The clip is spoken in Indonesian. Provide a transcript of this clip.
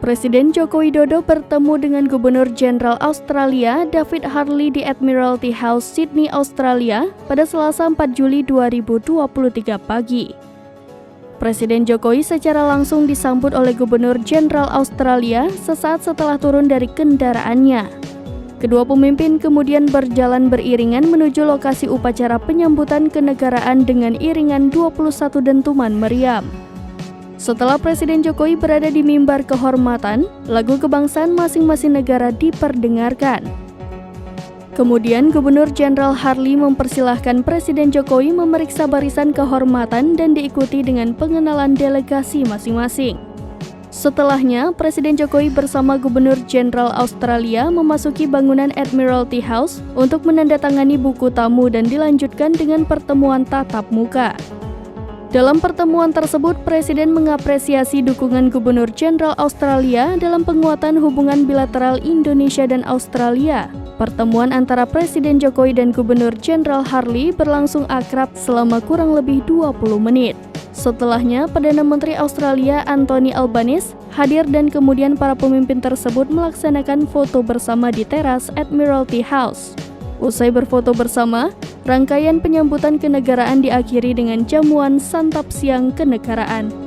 Presiden Joko Widodo bertemu dengan Gubernur Jenderal Australia David Harley di Admiralty House, Sydney, Australia pada Selasa 4 Juli 2023 pagi. Presiden Jokowi secara langsung disambut oleh Gubernur Jenderal Australia sesaat setelah turun dari kendaraannya. Kedua pemimpin kemudian berjalan beriringan menuju lokasi upacara penyambutan kenegaraan dengan iringan 21 dentuman meriam. Setelah Presiden Jokowi berada di mimbar kehormatan, lagu kebangsaan masing-masing negara diperdengarkan. Kemudian Gubernur Jenderal Harley mempersilahkan Presiden Jokowi memeriksa barisan kehormatan dan diikuti dengan pengenalan delegasi masing-masing. Setelahnya, Presiden Jokowi bersama Gubernur Jenderal Australia memasuki bangunan Admiralty House untuk menandatangani buku tamu dan dilanjutkan dengan pertemuan tatap muka. Dalam pertemuan tersebut, Presiden mengapresiasi dukungan Gubernur Jenderal Australia dalam penguatan hubungan bilateral Indonesia dan Australia. Pertemuan antara Presiden Jokowi dan Gubernur Jenderal Harley berlangsung akrab selama kurang lebih 20 menit. Setelahnya, Perdana Menteri Australia Anthony Albanese hadir dan kemudian para pemimpin tersebut melaksanakan foto bersama di teras Admiralty House. Usai berfoto bersama, rangkaian penyambutan kenegaraan diakhiri dengan jamuan santap siang kenegaraan.